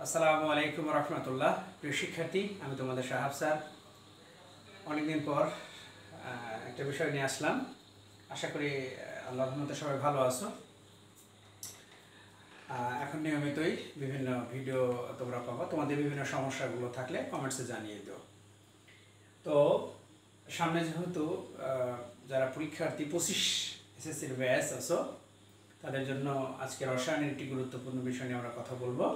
আসসালামু আলাইকুম রহমতুল্লাহ। প্রিয় শিক্ষার্থী, আমি তোমাদের সাহাব স্যার। অনেকদিন পর একটা বিষয় নিয়ে আসলাম। আশা করি আল্লাহর রহমতে সবাই ভালো আছো। এখন নিয়মিতই বিভিন্ন ভিডিও তোমরা পাবা। তোমাদের বিভিন্ন সমস্যাগুলো থাকলে কমেন্টসে জানিয়ে দিও। তো সামনে যেহেতু যারা পরীক্ষার্থী 25 এসএসসির ব্যাচ আছো, তাদের জন্য আজকে রসায়নের একটি গুরুত্বপূর্ণ বিষয় নিয়ে আমরা কথা বলবো।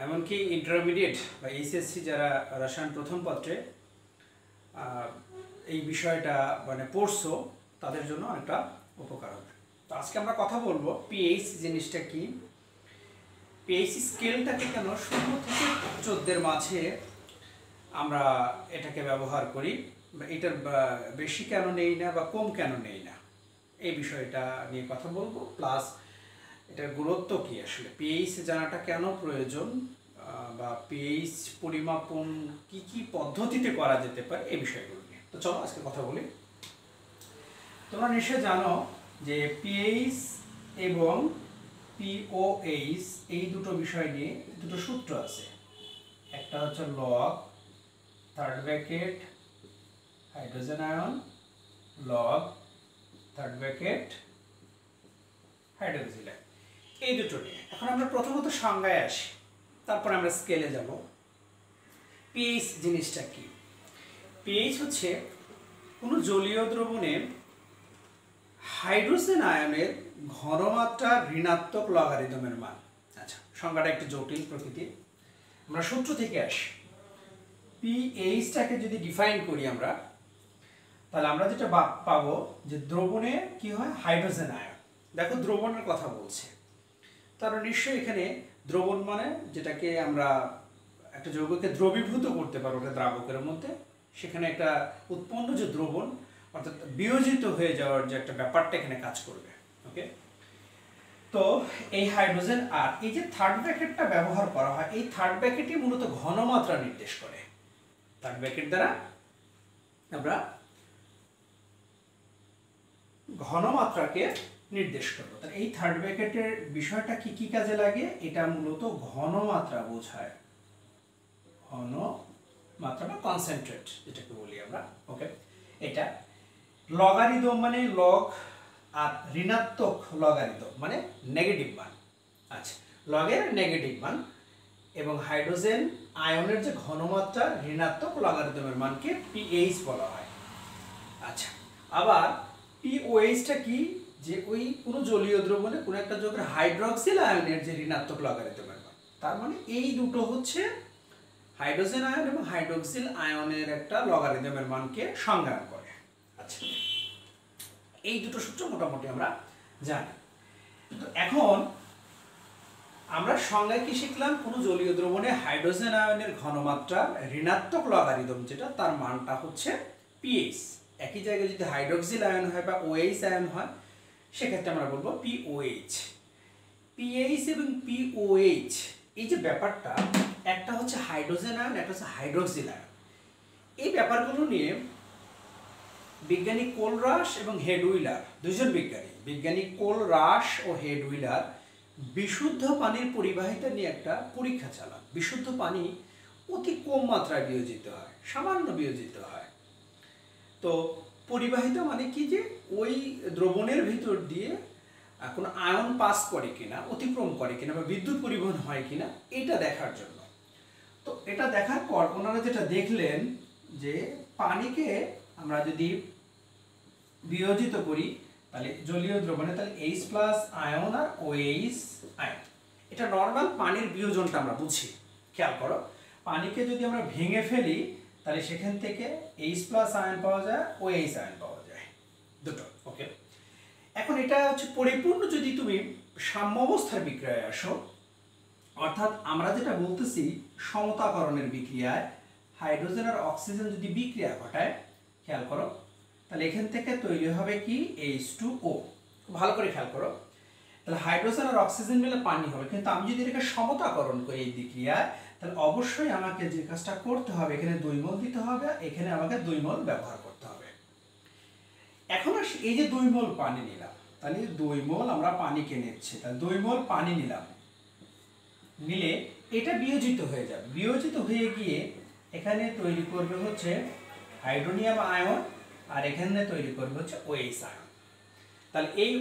এমনকি ইন্টারমিডিয়েট বা এইচএসসি যারা রসায়ন প্রথম পত্রে এই বিষয়টা পড়ছো, তাদের জন্য অনেকটা উপকার হবে। তো আজকে আমরা কথা বলবো পিএইচ জিনিসটা কি, পিএইচ স্কেলটাকে কেন 0 থেকে 14 মাঝে আমরা এটাকে ব্যবহার করি, বা এটার বেশি কেন নেই না বা কম কেন নেই না, এই বিষয়টা নিয়ে কথা বলবো। প্লাস এটার গুরুত্ব কি, আসলে পিএইচ জানাটা কেন প্রয়োজন, বা পিএইচ পরিমাপন কি কি পদ্ধতিতে করা যেতে পারে, এই বিষয়গুলো নিয়ে। তো চলো আজকে কথা বলি। তোমরা নিশ্চয় জানো যে পিএইচ এবং পিওএইচ এই দুটো বিষয় নিয়ে দুটো সূত্র আছে। একটা হচ্ছে log third bracket hydrogen ion, log third bracket hydroxyl ion, এই দুটো নিয়ে। এখন আমরা প্রথমত সংজ্ঞায় আসি, তারপর আমরা স্কেলে যাব। পিএইচ জিনিসটা কি? পিএইচ হচ্ছে কোনো জলীয় দ্রবণে হাইড্রোজেন আয়নের ঘনমাত্রা ঋণাত্মক লগারিদমের মান। আচ্ছা, সংজ্ঞাটা একটু জটিল প্রকৃতির। আমরা সূত্র থেকে আসি। পিএইচটাকে যদি ডিফাইন করি আমরা, তাহলে আমরা যেটা পাবো যে দ্রবণে কি হয়, হাইড্রোজেন আয়ন। দেখো দ্রবণের কথা বলছে, তার নিশ্চয়ই এখানে দ্রবণ মানে যেটাকে আমরা একটা যৌগকে দ্রবীভূত করতে পারবো একটা দ্রাবকের মধ্যে, সেখানে একটা উৎপন্ন যে দ্রবণ অর্থাৎ বিয়োজিত হয়ে যাওয়ার যে একটা ব্যাপারটা এখানে কাজ করবে। ওকে, তো এই হাইড্রোজেন আর এই যে থার্ড ব্র্যাকেটটা ব্যবহার করা হয়, এই থার্ড ব্র্যাকেটই মূলত ঘনমাত্রা নির্দেশ করে। থার্ড ব্র্যাকেট দ্বারা আমরা ঘনমাত্রাকে নির্দেশ করবো। তাহলে এই থার্ড ব্র্যাকেটের বিষয়টা কি কি কাজে লাগে? এটা মূলত ঘনমাত্রা বোঝায়, ঘনমাত্রা বা কনসেন্ট্রেট যেটাকে বলি আমরা। ওকে, এটা লগারিদম মানে লগ, আর ঋণাত্মক লগারিদম মানে নেগেটিভ মান। আচ্ছা, লগের নেগেটিভ মান এবং হাইড্রোজেন আয়নের যে ঘনমাত্রা ঋণাত্মক লগারিদমের মানকে পিএইচ বলা হয়। আচ্ছা, আবার পিওএইচটা কি? যে ওই কোনো জলীয় দ্রবণে কোনো একটা যৌগের হাইড্রক্সিল আয়নের যে ঋণাত্মক লগারিদমের মান। তার মানে এই দুটো হচ্ছে হাইড্রোজেন আয়ন এবং হাইড্রক্সিল আয়নের একটা লগারিদমের মানকে সংজ্ঞায়ন করে। আচ্ছা, এই দুটো সূত্র মোটামুটি আমরা জানি। তো এখন আমরা সংজ্ঞায় কি শিখলাম? কোনো জলীয় দ্রবণে হাইড্রোজেন আয়নের ঘনমাত্রা ঋণাত্মক লগারিদম যেটা, তার মানটা হচ্ছে পিএইচ। একই জায়গায় যদি হাইড্রক্সিল আয়ন হয় বা ওএইচ আয়ন হয়, সেক্ষেত্রে আমরা বলবো পিওএইচ। পিএইচ এবং পিওএইচ এই যে ব্যাপারটা, একটা হচ্ছে হাইড্রোজেন আয়ন, একটা হচ্ছে হাইড্রক্সিল আয়ন। এই ব্যাপারগুলো নিয়ে বিজ্ঞানী কোলরাশ এবং হেডউইলার, দুজন বিজ্ঞানী কোলরাশ ও হেডউইলার বিশুদ্ধ পানির পরিবাহিতা নিয়ে একটা পরীক্ষা চালান। বিশুদ্ধ পানি অতি কম মাত্রায় বিয়োজিত হয়, সামান্য বিয়োজিত হয়। তো পরিবাহিতা মানে কি, যে ওই দ্রবণের ভিতর দিয়ে কোনো আয়ন পাস করে কিনা, অতিক্রম করে কিনা, বা বিদ্যুৎ পরিবহন হয় কিনা, এটা দেখার জন্য। তো এটা দেখার পর ওনারা যেটা দেখলেন যে পানিকে আমরা যদি বিয়োজিত করি তাহলে জলীয় দ্রবণে, তাহলে H+ আয়ন আর OH আয়ন, এটা নর্মাল পানির বিয়োজনটা আমরা বুঝি। খেয়াল করো, পানিকে যদি আমরা ভেঙে ফেলি তাহলে সেখান থেকে H+ আয়ন পাওয়া যায়, OH আয়ন পাওয়া যায়, দুটো। ওকে, এখন এটা হচ্ছে পরিপূর্ণ যদি তুমি সাম্যাবস্থার বিক্রিয়ায় আসো, অর্থাৎ আমরা যেটা বলতেছি সমতাকরণের বিক্রিয়ায় হাইড্রোজেন আর অক্সিজেন যদি বিক্রিয়া ঘটায়, খেয়াল করো, তাহলে এখান থেকে তৈরি হবে কি H2O। ভালো করে খেয়াল করো, তাহলে হাইড্রোজেন আর অক্সিজেন মিলে পানি হবে। কিন্তু আমি যদি এটাকে সমতাকরণ করি এই বিক্রিয়ায়, তাহলে অবশ্যই আমাকে যে কাজটা করতে হবে, এখানে 2 মোল দিতে হবে, এখানে আমাকে 2 মোল ব্যবহার করতে হবে। এখন এই যে 2 মোল পানি নিলাম, তাহলে 2 মোল আমরা পানিকে নিচ্ছি, তাহলে 2 মোল পানি নিলাম, নিলে এটা বিয়োজিত হয়ে যাবে, বিয়োজিত হয়ে গিয়ে এখানে তৈরি করবে হচ্ছে হাইড্রোনিয়াম আয়ন, আর এখানে তৈরি করবে হচ্ছে OH আয়ন। তাহলে এই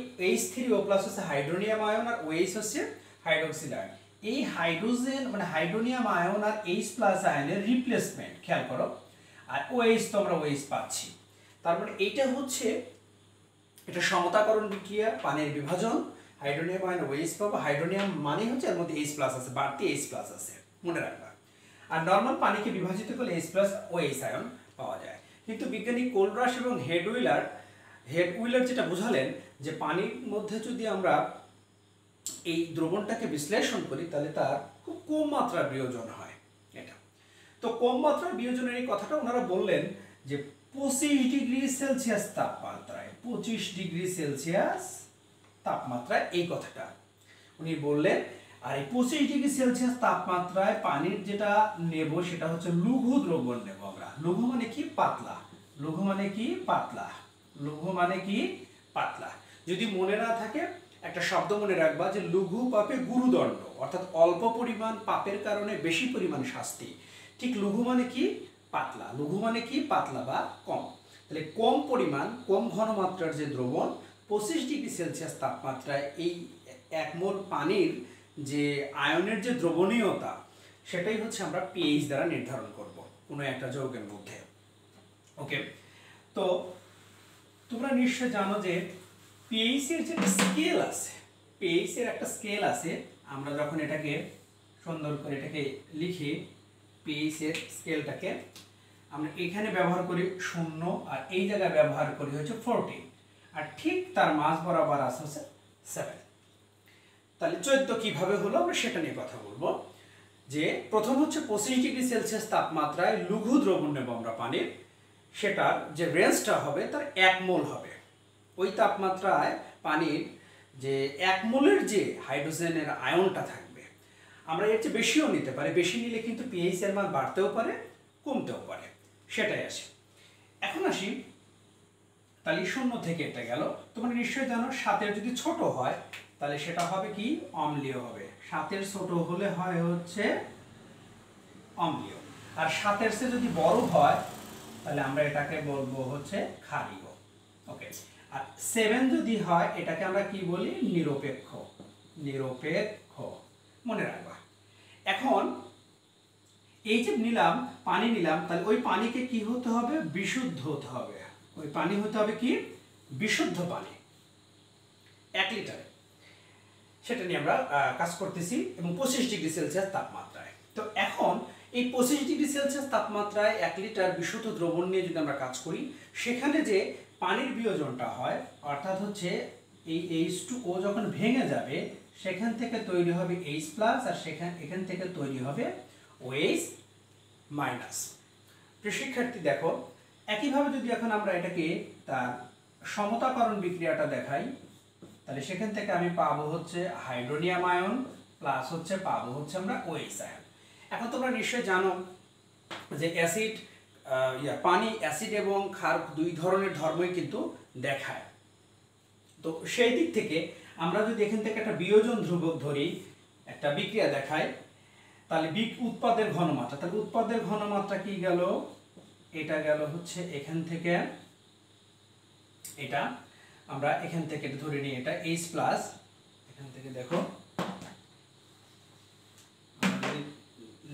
H3O+ হচ্ছে হাইড্রোনিয়াম আয়ন, আর OH হচ্ছে হাইড্রোক্সিল আয়ন। এই হাইড্রোজেন মানে হাইড্রোনিয়াম আয়ন আর H+ আয়নের রিপ্লেসমেন্ট, খেয়াল করো। আর OH তো আমরা OH পাচ্ছি, তার মানে এইটা হচ্ছে এটা সমতাকরণ বিক্রিয়া, পানির বিভাজন, হাইড্রোনিয়াম আয়ন OH পাবো। হাইড্রোনিয়াম মানে হচ্ছে এর মধ্যে H+ আছে, বাড়তি H+ আছে, মনে রাখবা। আর নর্মাল পানিকে বিভাজিত করলে H+ OH আয়ন পাওয়া যায়। কিন্তু বিজ্ঞানী কোলরাশ এবং হেডউইলার যেটা বুঝালেন যে পানির মধ্যে যদি আমরা এই দ্রবণটাকে বিশ্লেষণ করি তাহলে তার খুব কম মাত্রার বিয়োজন হয়। এটা তো কম মাত্রার বিয়োজনের এই কথাটা ওনারা বললেন যে 25 ডিগ্রি সেলসিয়াস তাপমাত্রায়, 25 ডিগ্রি সেলসিয়াস তাপমাত্রায় এই কথাটা উনি বললেন। আর এই 25 ডিগ্রি সেলসিয়াস তাপমাত্রায় পানির যেটা নেব সেটা হচ্ছে লঘু দ্রবণ নেব আমরা। লঘু মানে কি? পাতলা। লঘু মানে কি? পাতলা। লঘু মানে কি? পাতলা। যদি মনে না থাকে একটা শব্দ মনে রাখবা যে লঘু পাপে গুরুদণ্ড, অর্থাৎ অল্প পরিমাণ পাপের কারণে বেশি পরিমাণ শাস্তি। ঠিক লঘু মানে কি? পাতলা। লঘু মানে কি? পাতলা বা কম। তাহলে কম পরিমাণ, কম ঘনমাত্রার যে দ্রবণ 25 ডিগ্রি সেলসিয়াস তাপমাত্রায় এই 1 মোল পানির যে আয়নের যে দ্রবণীয়তা সেটাই হচ্ছে আমরা পিএইচ দ্বারা নির্ধারণ করব কোনো একটা যৌগের মধ্যে। ওকে, তো তোমরা নিশ্চয় জানো যে পিএইচ এর যে স্কেল আছে, পিএইচ এর একটা স্কেল আছে। আমরা যখন এটাকে সুন্দর করে এটাকে লিখি, পিএইচ এর স্কেলটাকে আমরা এখানে ব্যবহার করি 0, আর এই জায়গায় ব্যবহার করি হচ্ছে 14, আর ঠিক তার মাঝ বরাবর আছে হচ্ছে 7। তাহলে 14 কিভাবে হলো আমরা সেটা নিয়ে কথা বলবো। যে প্রথম হচ্ছে 25 ডিগ্রি সেলসিয়াস তাপমাত্রায় লঘু দ্রবণ নেব আমরা পানির, সেটার যে রেঞ্জটা হবে তার 1 মোল হবে। ওই তাপমাত্রায় পানির যে 1 মোলের যে হাইড্রোজেনের আয়নটা থাকবে, আমরা এর চেয়ে বেশিও নিতে পারি। বেশি নিলে কিন্তু পিএইচ এর মান বাড়তেও পারে, কমতেও পারে, সেটাই আসে। এখন আসি, তাহলে 0 থেকে এটা গেল। তোমরা নিশ্চয়ই জানো 7 যদি ছোট হয় তাহলে সেটা হবে কি? অম্লীয় হবে। 7 ছোট হলে হয় হচ্ছে অম্লীয়, আর 7 চেয়ে যদি বড় হয় তাহলে আমরা এটাকে বলবো হচ্ছে ক্ষারীয়। ওকে, আর 7 যদি হয় এটাকে আমরা কি বলি? নিরপেক্ষ। নিরপেক্ষ, মনে রাখবা। এখন এই যে নিলাম, পানি নিলাম, তাহলে ওই পানিকে কি হতে হবে? বিশুদ্ধ হতে হবে। ওই পানি হতে হবে কি? বিশুদ্ধ পানি, 1 লিটারে। সেটা নিয়ে আমরা কাজ করতেছি এবং 25 ডিগ্রি সেলসিয়াস তাপমাত্রায়। তো এখন এই 25 ডিগ্রি সেলসিয়াস তাপমাত্রায় 1 লিটার বিশুদ্ধ দ্রবণ নিয়ে যদি আমরা কাজ করি, সেখানে যে পানির বিয়োজনটা হয়, অর্থাৎ হচ্ছে এই H2O যখন ভেঙে যাবে সেখান থেকে তৈরি হবে H+, আর এখান থেকে তৈরি হবে OH-। প্রিয় শিক্ষার্থী দেখো, একইভাবে যদি এখন আমরা এটাকে তার সমতাকরণ বিক্রিয়াটা দেখাই, তাহলে সেখান থেকে আমি পাবো হচ্ছে হাইড্রোনিয়াম আয়ন প্লাস হচ্ছে পাবো হচ্ছে আমরা OH আয়ন। এখন তোমরা নিশ্চয়ই জানো যে অ্যাসিড পানি অ্যাসিড এবং ক্ষার দুই ধরনের ধর্মই কিন্তু দেখায়। তো সেই দিক থেকে আমরা যদি এখান থেকে একটা বিয়োজন ধ্রুবক ধরি, একটা বিক্রিয়া দেখায়, তাহলে উৎপাদের ঘনমাত্রা, তাহলে উৎপাদের ঘনমাত্রা কি গেল? এটা গেল হচ্ছে এখান থেকে, এটা আমরা এখান থেকে ধরে নিই, এটা H+, এখান থেকে দেখো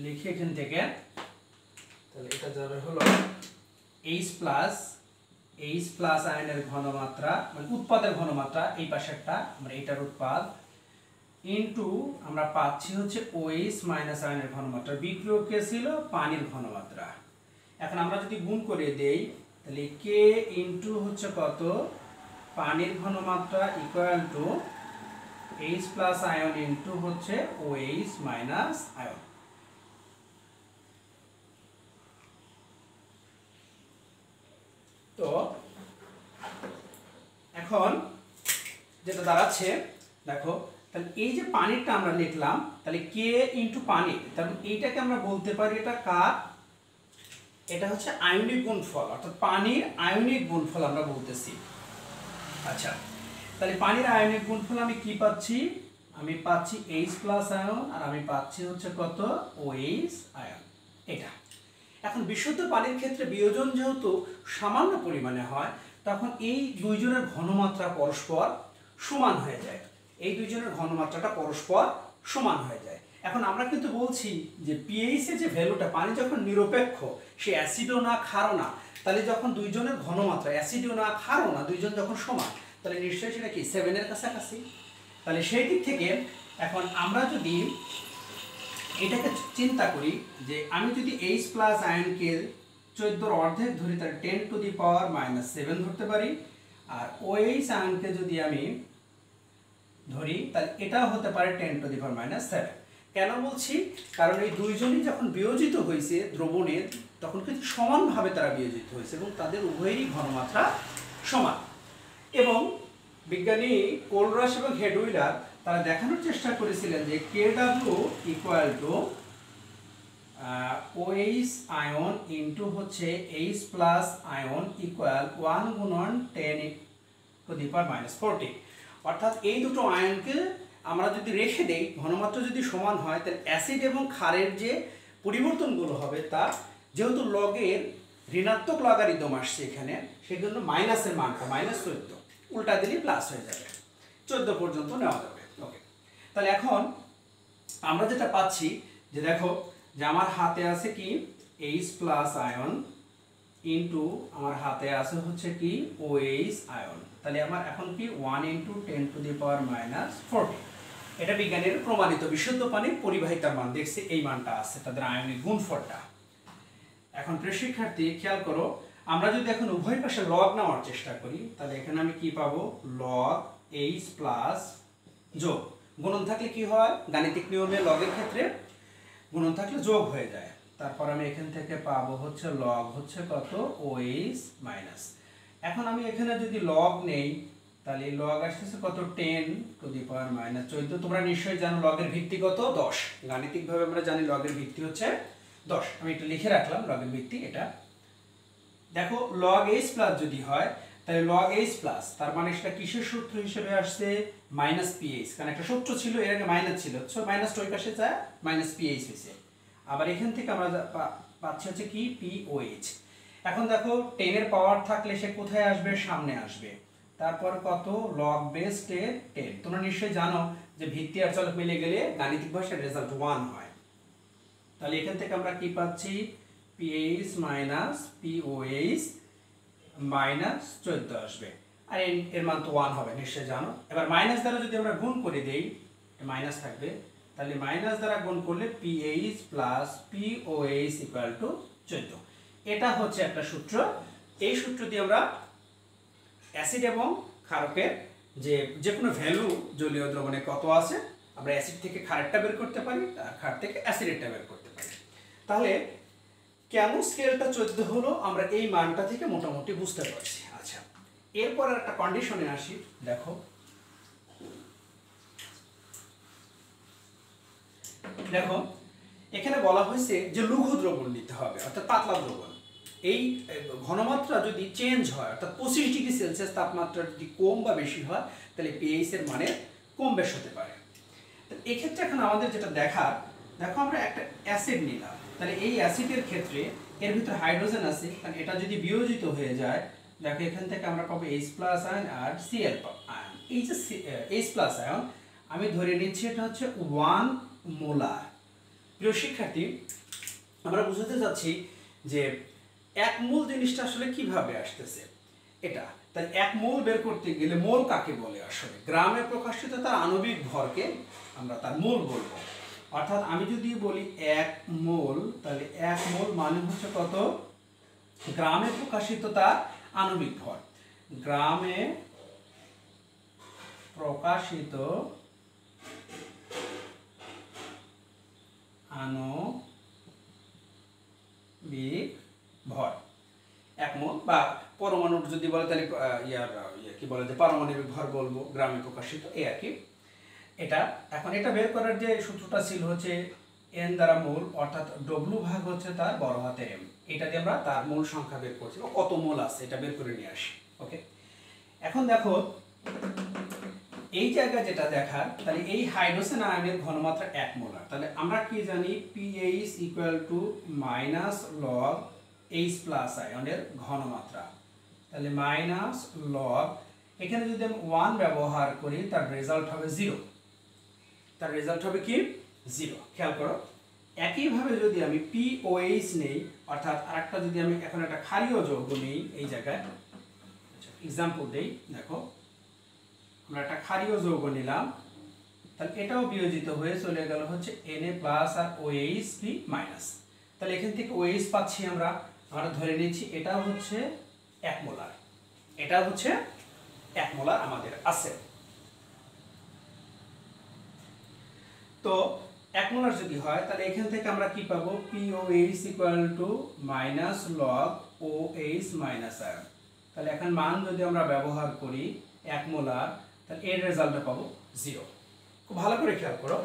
লিখি এখান থেকে, তাহলে এটা যাবে হলো H+ আয়নের ঘনমাত্রা, মানে উৎপাদের ঘনমাত্রা, এই পাশেরটা আমরা এটার উৎপাদ, ইনটু আমরা পাচ্ছি হচ্ছে OH- আয়নের ঘনমাত্রা, বিক্রিয়কে ছিল পানির ঘনমাত্রা। এখন আমরা যদি গুণ করে দেই তাহলে K ইনটু হচ্ছে কত? পানির ঘনমাত্রা equal to H+ ion into হচ্ছে OH- আয়ন। তো এখন যেটা দাঁড়াচ্ছে দেখো, তাহলে এই যে পানিরটা আমরা লিখলাম, তাহলে K ইনটু পানি, তাহলে এইটাকে আমরা বলতে পারি এটা কার? এটা হচ্ছে আয়নিক গুণফল, অর্থাৎ পানির আয়নিক গুণফল আমরা বলতেছি। আচ্ছা, তাহলে পানির আয়নিক গুণফল আমি কি পাচ্ছি? আমি পাচ্ছি H প্লাস আয়ন আর আমি পাচ্ছি হচ্ছে কত OH আয়ন। এটা এখন বিশুদ্ধ পানির ক্ষেত্রে বিয়োজন যেহেতু সামান্য পরিমাণে হয়, তখন এই দুইজনের ঘনমাত্রা পরস্পর সমান হয়ে যায়। এই দুইজনের ঘনমাত্রাটা পরস্পর সমান হয়ে যায়। এখন আমরা কিন্তু বলছি যে পিএইচ এর যে ভ্যালুটা, পানি যখন নিরপেক্ষ, সে অ্যাসিডও না ক্ষারও না, তাহলে যখন দুইজনের ঘনমাত্রা অ্যাসিডও না ক্ষারও না, দুইজন যখন সমান, তাহলে নিশ্চয়ই সেটা কি 7 এর কাছাকাছি। তাহলে সেই দিক থেকে এখন আমরা যদি এটাকে চিন্তা করি যে আমি যদি H প্লাস আয়নকে 14 অর্ধেক ধরি, তাহলে 10 টু দি পাওয়ার -7 ধরতে পারি। আর OH আয়নকে যদি আমি ধরি, তাহলে এটাও হতে পারে 10 টু দি পাওয়ার -7। কেন বলছি? কারণ এই দুইজনই যখন বিয়োজিত হয়েছে দ্রবণের, তখন কিন্তু সমানভাবে তারা বিয়োজিত হয়েছে এবং তাদের উভয়েরই ঘনমাত্রা সমান। এবং বিজ্ঞানী কোলরাস এবং হেডউইলার তারা দেখানোর চেষ্টা করেছিলেন যে KW equal to OH ion into হচ্ছে H প্লাস আয়ন ইকুয়াল 1 গুণন 10 টু দি পাওয়ার -40। অর্থাৎ এই দুটো আয়নকে আমরা যদি রেখে দেই, ঘনমাত্রা যদি সমান হয়, তাহলে অ্যাসিড এবং ক্ষারের যে পরিবর্তনগুলো হবে, তা যেহেতু লগের ঋণাত্মক লগারিদম আসছে এখানে, সেই জন্য মাইনাসের মানটা -14, উল্টা দিলে প্লাস হয়ে যাবে, 14 পর্যন্ত নেওয়া যাবে। ওকে, তাহলে এখন আমরা যেটা পাচ্ছি যে দেখো যে আমার হাতে আছে কি H প্লাস আয়ন ইন্টু আমার হাতে আছে হচ্ছে কি OH আয়ন। তাহলে আমার এখন কি 1 ইন্টু 10 টু দি পাওয়ার -40। এটা বিজ্ঞানের প্রমাণিত বিশুদ্ধ পানির পরিবাহিতার মান, দেখছি এই মানটা আছে তাদের আয়নিক গুণফলটা। এখন প্রিয় শিক্ষার্থী খেয়াল করো, আমরা যদি এখন উভয় পাশে লগ নেওয়ার চেষ্টা করি, তাহলে এখানে আমি কি পাবো, লগ H প্লাস যোগ গুণন থাকলে কি হয়, গাণিতিক নিয়মে লগের ক্ষেত্রে গুণন থাকলে যোগ হয়ে যায়। তারপর আমি এখান থেকে পাবো হচ্ছে লগ হচ্ছে কত OH মাইনাস। এখন আমি এখানে যদি লগ নেই, তাহলে লগ আসতেছে কত 10 টু দি পাওয়ার -14। তোমরা নিশ্চয়ই জানো লগের ভিত্তি কত 10, গাণিতিকভাবে আমরা জানি লগের ভিত্তি হচ্ছে 10। আমি একটু লিখে রাখলাম লগের ভিত্তি এটা। দেখো লগ H প্লাস যদি হয়, তাহলে লগ H প্লাস তার মানে সেটা কিসের সূত্র হিসেবে আসছে, -PH, কারণ একটা সূত্র ছিল এর আগে মাইনাস ছিল, সো মাইনাসটা ওই পাশে যায় -PH হয়েছে। আবার এখান থেকে আমরা পাচ্ছি হচ্ছে কি POH। এখন দেখো 10 এর পাওয়ার থাকলে সে কোথায় আসবে, সামনে আসবে। তারপর কত লগ বেস 10। তোমরা নিশ্চয়ই জানো যে ভিত্তি আর চলক মিলে গেলে গাণিতিক ভাষায় রেজাল্ট 1 হয়। তাহলে এখান থেকে আমরা কি পাচ্ছি, PH মাইনাস POH -14 আসবে। আর এর মান তো 1 হবে, নিশ্চয়ই জানো। এবার মাইনাস দ্বারা যদি আমরা গুণ করে দেই, মাইনাস থাকবে, তাহলে মাইনাস দ্বারা গুণ করলে PH plus POH equal to 14। এটা হচ্ছে একটা সূত্র। এই সূত্র দিয়ে আমরা অ্যাসিড এবং ক্ষারকের যে কোনো ভ্যালু জলীয় দ্রবণে কত আছে, আমরা অ্যাসিড থেকে ক্ষারেরটা বের করতে পারি আর ক্ষার থেকে অ্যাসিডেরটা বের করতে পারি। তাহলে কেন স্কেলটা 14 হলো আমরা এই মানটা থেকে মোটামুটি বুঝতে পারছি। আচ্ছা, এরপর একটা কন্ডিশনে আসি। দেখো দেখো এখানে বলা হয়েছে যে লঘু দ্রবণ নিতে হবে, অর্থাৎ পাতলা দ্রবণ। এই ঘনমাত্রা যদি চেঞ্জ হয়, অর্থাৎ 25 ডিগ্রি সেলসিয়াস তাপমাত্রা যদি কম বা বেশি হয়, তাহলে পিএইচ এর মানে কম বেশ হতে পারে। এক্ষেত্রে এখন আমাদের যেটা দেখার, দেখো আমরা একটা অ্যাসিড নিলাম, তাহলে এই অ্যাসিডের ক্ষেত্রে এর ভিতরে হাইড্রোজেন আছে, কারণ এটা যদি বিয়োজিত হয়ে যায়, দেখো এখান থেকে আমরা পাবো H প্লাস আয়ন আর Cl আয়ন। এই যে H প্লাস আয়ন আমি ধরে নিচ্ছি এটা হচ্ছে 1 মোলার। প্রিয় শিক্ষার্থী, আমরা বুঝতে চাচ্ছি যে 1 মোল জিনিসটা আসলে কিভাবে আসতেছে এটা। তাই 1 মোল বের করতে গেলে মোল কাকে বলে, আসলে গ্রামে প্রকাশিত তার আণবিক ভরকে আমরা তার মোল বলবো। অর্থাৎ আমি যদি বলি 1 মোল, তাহলে 1 মোল মানে হচ্ছে কত, গ্রামে প্রকাশিত তার আণবিক ভর। গ্রামে প্রকাশিত আণবিক ভর 1 মোল, বা পরমাণুর যদি বলে তাহলে কি বলে যে পারমাণবিক ভর বলবো, গ্রামে প্রকাশিত, এই আর কি। এটা এখন এটা বের করার যে সূত্রটা ছিল হচ্ছে n দ্বারা মোল, অর্থাৎ W ভাগ হচ্ছে তার বড় হাতের M। এটা দিয়ে আমরা তার মোল সংখ্যা বের করছি, কত মোল আছে এটা বের করে নিয়ে আসি। ওকে, এখন দেখো এই জায়গায় যেটা দেখার, তাহলে এই হাইড্রোজেন আয়নের ঘনমাত্রা 1 মোলার। তাহলে আমরা কি জানি, pH minus log H plus আয়নের ঘনমাত্রা। তাহলে মাইনাস লগ, এখানে যদি আমি 1 ব্যবহার করি তার রেজাল্ট হবে 0। তার রেজাল্ট হবে কি 0। খেয়াল করো, একইভাবে যদি আমি POH নেই, অর্থাৎ আরেকটা যদি আমি এখন একটা ক্ষারীয় যৌগ নেই এই জায়গায়, এক্সাম্পল দেই, দেখো আমরা একটা ক্ষারীয় যৌগ নিলাম, তাহলে এটাও বিয়োজিত হয়ে চলে গেল হচ্ছে Na প্লাস আর OH মাইনাস। তাহলে এখান থেকে OH পাচ্ছি আমরা ধরে নিচ্ছি এটা হচ্ছে 1 মোলার, এটা হচ্ছে 1 মোলার আমাদের আছে। তো 1 মোলার যদি হয় তাহলে এখান থেকে আমরা কি পাবো, POH minus log OH minus ion. তাহলে এখন মান যদি আমরা ব্যবহার করি 1 মোলার, তাহলে এর রেজাল্টটা পাবো 0। খুব ভালো করে খেয়াল করো,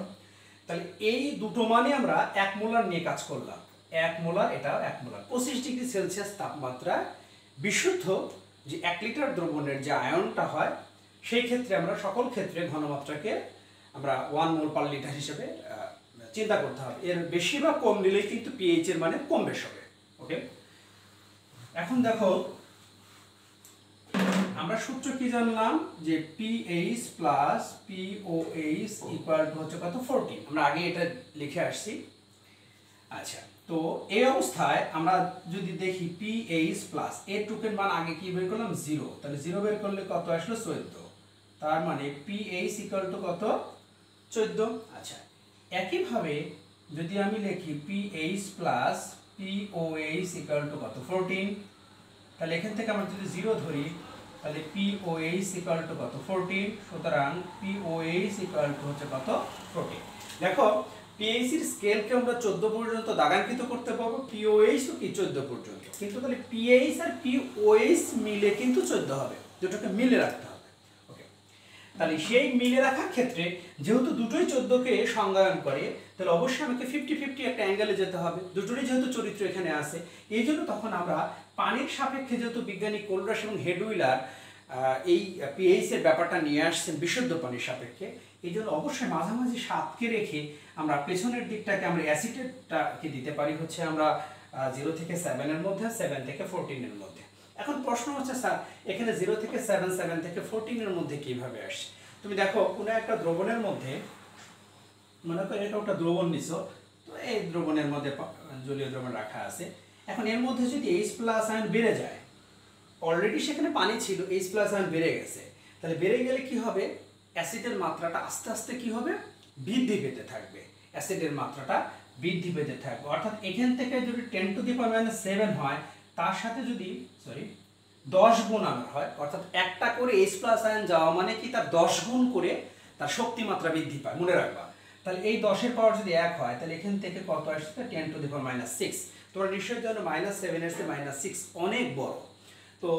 তাহলে এই দুটো মানে আমরা 1 মোলার নিয়ে কাজ করলাম। 1 মোলার, এটা 1 মোলার। 25 ডিগ্রি সেলসিয়াস তাপমাত্রা বিশুদ্ধ যে 1 লিটার দ্রবণের যে আয়নটা হয়, সেই ক্ষেত্রে আমরা সকল ক্ষেত্রে ঘনমাত্রাকে আমরা 1 মোল পার লিটার হিসেবে চিন্তা করতে হবে। এর বেশি বা কম নিলেই কিন্তু পিএইচ এর মানে কম বেশ হবে। ওকে, এখন দেখো আমরা সূত্র কি জানলাম, যে PH plus POH equal to হচ্ছে কত, 14। আমরা আগে এটা লিখে আসছি। আচ্ছা, তো এই অবস্থায় আমরা যদি দেখি PH প্লাস এর টুকের মান আগে কি বের করলাম, 0। তাহলে 0 বের করলে কত আসলো, 14। তার মানে PH ইকুয়াল টু কত, 14। আচ্ছা, একইভাবে যদি আমি লিখি PH plus POH equal to কত, 14। তাহলে এখান থেকে আমরা যদি 0 ধরি, তাহলে POH ইকুয়াল টু কত, 14। সুতরাং POH ইকুয়াল টু হচ্ছে কত, 14। দেখো PH এর স্কেলকে আমরা 14 পর্যন্ত দাগাঙ্কিত করতে পারবো, POH ও কি 14 পর্যন্ত, কিন্তু তাহলে PH আর POH মিলে কিন্তু 14 হবে, দুটোকে মিলে রাখতে হবে। ওকে, তাহলে সেই মিলে রাখার ক্ষেত্রে যেহেতু দুটোই 14কে সংজ্ঞায়ন করে, তাহলে অবশ্যই আমাকে 50-50 একটা অ্যাঙ্গেলে যেতে হবে। দুটোরই যেহেতু চরিত্র এখানে আছে, এই জন্য তখন আমরা পানির সাপেক্ষে, যেহেতু বিজ্ঞানী কোলরাস এবং হেডউইলার এই পিএইচ এর ব্যাপারটা নিয়ে আসছেন বিশুদ্ধ পানির সাপেক্ষে, এই জন্য অবশ্যই মাঝামাঝি 7কে রেখে আমরা পেছনের দিকটাকে আমরা অ্যাসিডেরটাকে দিতে পারি হচ্ছে আমরা 0 থেকে 7 এর মধ্যে, 7 থেকে 14 এর মধ্যে। এখন প্রশ্ন হচ্ছে স্যার, এখানে 0 থেকে 7, 7 থেকে 14 এর মধ্যে কিভাবে আসে? তুমি দেখো কোনো একটা দ্রবণের মধ্যে, মনে করো এটা একটা দ্রবণ নিছো, তো এই দ্রবণের মধ্যে জলীয় দ্রবণ রাখা আছে। এখন এর মধ্যে যদি H প্লাস আয়ন বেড়ে যায়, অলরেডি সেখানে পানি ছিল, H প্লাস আয়ন বেড়ে গেছে, তাহলে বেড়ে গেলে কি হবে, অ্যাসিডের মাত্রাটা আস্তে আস্তে কি হবে, বৃদ্ধি পেতে থাকবে। অ্যাসিডের মাত্রাটা বৃদ্ধি পেতে থাকবে, অর্থাৎ এখান থেকে যদি 10⁻⁷ হয়, তার সাথে যদি 10 গুণ আনা হয়, অর্থাৎ একটা করে H প্লাস আয়ন যাওয়া মানে কি তার 10 গুণ করে তার শক্তি মাত্রা বৃদ্ধি পায়, মনে রাখবা। তাহলে এই 10-এর পাওয়ার যদি 1 হয়, তাহলে এখান থেকে কত আসছে, 10⁻⁶। তোমরা নিশ্চয়ই জানো -7 এর চেয়ে -6 অনেক বড়। তো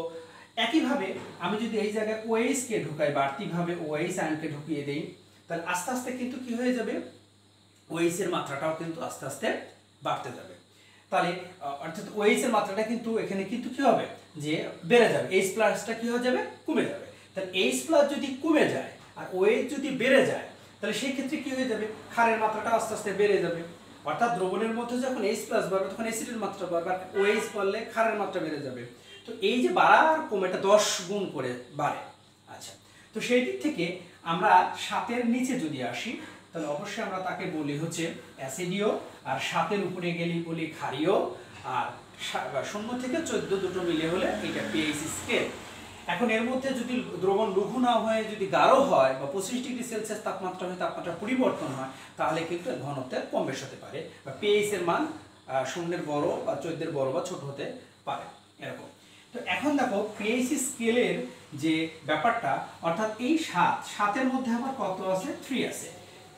একইভাবে আমি যদি এই জায়গায় OH কে ঢুকাই, বাড়তিভাবে OH আয়নকে ঢুকিয়ে দেই, তাহলে আস্তে আস্তে কিন্তু কি হয়ে যাবে, OH এর মাত্রাটাও কিন্তু আস্তে আস্তে বাড়তে যাবে। তাহলে অর্থাৎ OH এর মাত্রাটা কিন্তু এখানে কিন্তু কি হবে, যে বেড়ে যাবে, H প্লাসটা কি হয়ে যাবে, কমে যাবে। তাহলে H প্লাস যদি কমে যায় আর OH যদি বেড়ে যায়, তাহলে সেই ক্ষেত্রে কি হয়ে যাবে, ক্ষারের মাত্রাটা আস্তে আস্তে বেড়ে যাবে। অর্থাৎ দ্রবণের মধ্যে যখন H প্লাস বাড়বে, তখন অ্যাসিডের মাত্রা বাড়বে, আর OH বাড়লে ক্ষারের মাত্রা বেড়ে যাবে। তো এই যে বাড়ার কম, এটা 10 গুণ করে বাড়ে। আচ্ছা, তো সেই দিক থেকে আমরা 7-এর নিচে যদি আসি, তাহলে অবশ্যই আমরা তাকে বলি হচ্ছে অ্যাসিডীয়, আর 7-এর উপরে গেলে বলি ক্ষারীয়, আর 0 থেকে 14 দুটো মিলে হলে এটা পিএইচ স্কেল। এখন এর মধ্যে যদি দ্রবণ লঘু না হয়ে যদি গাঢ় হয় বা 25 ডিগ্রি সেলসিয়াস তাপমাত্রা হয়, তাপমাত্রা পরিবর্তন হয়, তাহলে কিন্তু ঘনত্ব কম বেশ হতে পারে, বা পিএইচ এর মান 0-এর বড় বা 14-এর বড় বা ছোট হতে পারে, এরকম। তো এখন দেখো পিএইচ স্কেলের যে ব্যাপারটা, অর্থাৎ এই 7-এর মধ্যে আবার কত আছে, 3 আছে।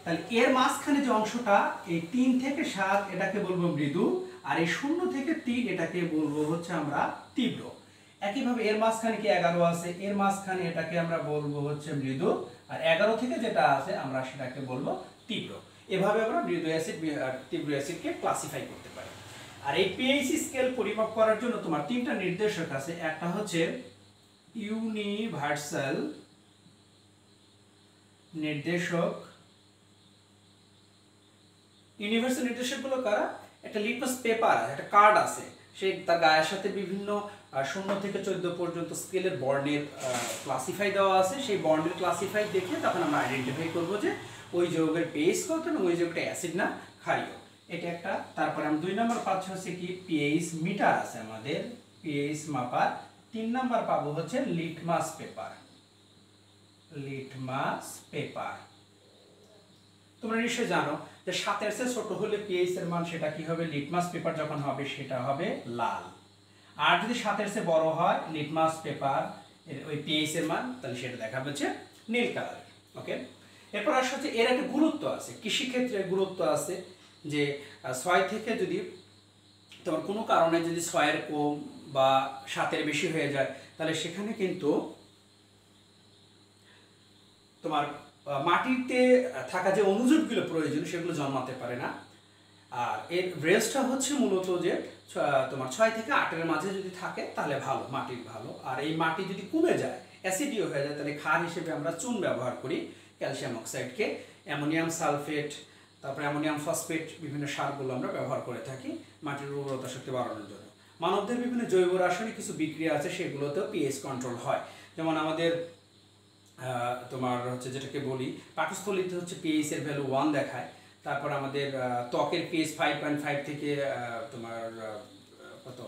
তাহলে এর মাঝখানে যে অংশটা, এই 3 থেকে 7 এটাকে বলবো মৃদু, আর এই 0 থেকে 3 এটাকে বলবো হচ্ছে আমরা তীব্র। একইভাবে এর মাঝখানে কি 11 আছে, এর মাঝখানে এটাকে আমরা বলবো হচ্ছে মৃদু, আর 11 থেকে যেটা আছে আমরা সেটাকে বলবো তীব্র। এভাবে আমরা মৃদু অ্যাসিড আর তীব্র অ্যাসিডকে ক্লাসিফাই করতে পারি। আর এই পিএইচ স্কেল পরিমাপ করার জন্য তোমার 3টা নির্দেশক আছে। একটা হচ্ছে ইউনিভার্সাল নির্দেশক, ইউনিভার্সাল নির্দেশকগুলো কারা? একটা লিটমাস পেপার আছে, একটা কার্ড আছে, সেই তার গায়ের সাথে বিভিন্ন 0 থেকে 14 পর্যন্ত স্কেলের বর্ণের ক্লাসিফাই দেওয়া আছে। সেই বর্ণের ক্লাসিফাই দেখে তখন আমরা আইডেন্টিফাই করবো যে ওই যৌগের পিএইচ কত এবং ওই যৌগটা অ্যাসিড না ক্ষারীয়। এটা একটা। তারপরে আমরা 2 নম্বর পাচ্ছি হচ্ছে কি পিএইচ মিটার আছে আমাদের, পিএইচ মাপার। 3 নম্বর পাবো হচ্ছে লিটমাস পেপার, লিটমাস পেপার। তোমরা নিশ্চয়ই জানো যে 7 এর চেয়ে ছোট হলে পিএইচ এর মান সেটা কি হবে? লিটমাস পেপার যখন হবে সেটা হবে লাল। আর যদি 7 এর চেয়ে বড় হয় লিটমাস পেপার ওই পিএইচ এর মান, তাহলে সেটা দেখাবে হচ্ছে নীল কালার। ওকে, এরপর আসলে হচ্ছে এর একটা গুরুত্ব আছে, কৃষিক্ষেত্রে গুরুত্ব আছে যে 6 থেকে যদি তোমার কোনো কারণে যদি 6 এর কম বা 7 এর বেশি হয়ে যায়, তাহলে সেখানে কিন্তু তোমার মাটিতে থাকা যে অনুজীবগুলো প্রয়োজন সেগুলো জন্মাতে পারে না। আর এর রেসটা হচ্ছে মূলত যে তোমার 6 থেকে 8 এর মাঝে যদি থাকে তাহলে ভালো, মাটির ভালো। আর এই মাটি যদি কমে যায়, অ্যাসিডিও হয়ে যায়, তাহলে ক্ষার হিসেবে আমরা চুন ব্যবহার করি, ক্যালসিয়াম অক্সাইডকে, অ্যামোনিয়াম সালফেট, তারপরে অ্যামোনিয়াম ফসফেট, বিভিন্ন সারগুলো আমরা ব্যবহার করে থাকি মাটির উর্বরতা শক্তি বাড়ানোর জন্য। মানবদের বিভিন্ন জৈব রাসায়নিক কিছু বিক্রিয়া আছে, সেগুলোতেও পিএইচ কন্ট্রোল হয়। যেমন আমাদের তোমার হচ্ছে যেটাকে বলি পাকস্থলীতে হচ্ছে পিএইচ এর ভ্যালু 1 দেখায়। তারপর আমাদের ত্বকের পিএইচ 5.5 থেকে তোমার কত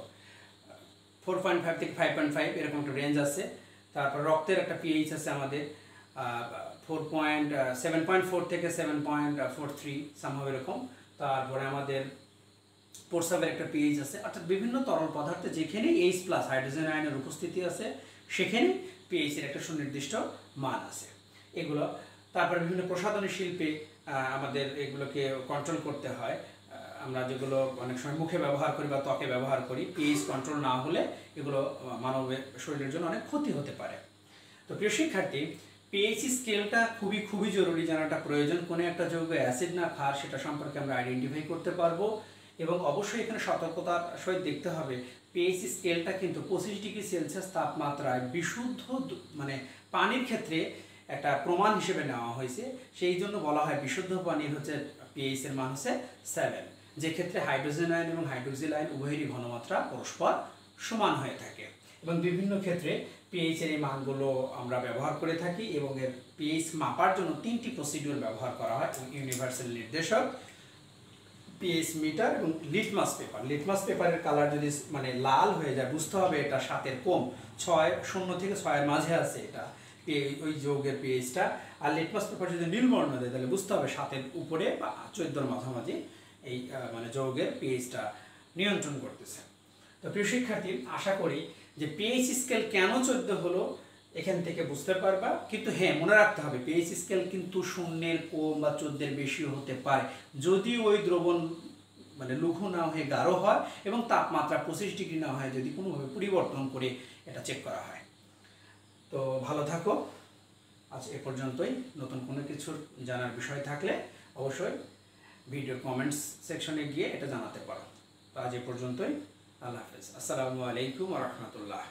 4.5 থেকে 5.5 এরকম একটা রেঞ্জ আছে। তারপর রক্তের একটা পিএইচ আছে আমাদের 7.4 থেকে 7.43 সামহাও এরকম। তারপরে আমাদের প্রস্রাবের একটা পিএইচ আছে। অর্থাৎ বিভিন্ন তরল পদার্থে যেখানে H+ হাইড্রোজেন আয়নের উপস্থিতি আছে সেখানে পিএইচ এর একটা সুনির্দিষ্ট মান আছে এগুলো। তারপরে বিভিন্ন প্রসাধনী শিল্পে আমাদের এগুলোকে কন্ট্রোল করতে হয়। আমরা যেগুলো অনেক সময় মুখে ব্যবহার করি বা ত্বকে ব্যবহার করি, পিএইচ কন্ট্রোল না হলে এগুলো মানবের শরীরের জন্য অনেক ক্ষতি হতে পারে। তো প্রিয় শিক্ষার্থী, পিএইচ স্কেলটা খুবই জরুরি জানাটা প্রয়োজন। কোনো একটা যৌগ অ্যাসিড না ক্ষার সেটা সম্পর্কে আমরা আইডেন্টিফাই করতে পারবো। এবং অবশ্যই এখানে সতর্কতার সহিত দেখতে হবে পিএইচ স্কেলটা কিন্তু 25 ডিগ্রি সেলসিয়াস তাপমাত্রায় বিশুদ্ধ মানে পানির ক্ষেত্রে একটা প্রমাণ হিসেবে নেওয়া হয়েছে। সেই জন্য বলা হয় বিশুদ্ধ পানির হচ্ছে পিএইচ এর মান হচ্ছে 7, যে ক্ষেত্রে হাইড্রোজেন আয়ন এবং হাইড্রোক্সিল আয়ন উভয়েরই ঘনমাত্রা পরস্পর সমান হয়ে থাকে। এবং বিভিন্ন ক্ষেত্রে পিএইচ এর এই মানগুলো আমরা ব্যবহার করে থাকি এবং এর পিএইচ মাপার জন্য 3টি প্রসিডিউর ব্যবহার করা হয়। ইউনিভার্সাল নির্দেশক, পিএইচ মিটার এবং লিটমাস পেপার। লিটমাস পেপারের কালার যদি মানে লাল হয়ে যায় বুঝতে হবে এটা 7 এর কম, 0 থেকে 6 এর মাঝে আছে এটা ওই যৌগের পিএইচটা। আর লিটমাস পেপার যদি নীল বর্ণ দেয় তাহলে বুঝতে হবে 7 এর উপরে বা 14 এর মাঝামাঝি এই মানে যৌগের পিএইচটা নিয়ন্ত্রণ করতেছে। তো প্রিয় শিক্ষার্থী, আশা করি যে পিএইচ স্কেল কেন 14 হলো এখান থেকে বুঝতে পারবা। কিন্তু হ্যাঁ, মনে রাখতে হবে পিএইচ স্কেল কিন্তু 0 এর কম বা 14 এর বেশিও হতে পারে যদি ওই দ্রবণ মানে লঘু না হয়ে গাঢ় হয় এবং তাপমাত্রা 25 ডিগ্রি না হয় যদি কোনোভাবে পরিবর্তন করে এটা চেক করা হয়। তো ভালো থাকো, আজ এ পর্যন্তই। নতুন কোনো কিছু জানার বিষয় থাকলে অবশ্যই ভিডিও কমেন্টস সেকশনে গিয়ে এটা জানাতে পারো। তো আজ এ পর্যন্তই। আল্লাহ হাফেজ। আসসালামু আলাইকুম ওয়া রাহমাতুল্লাহ।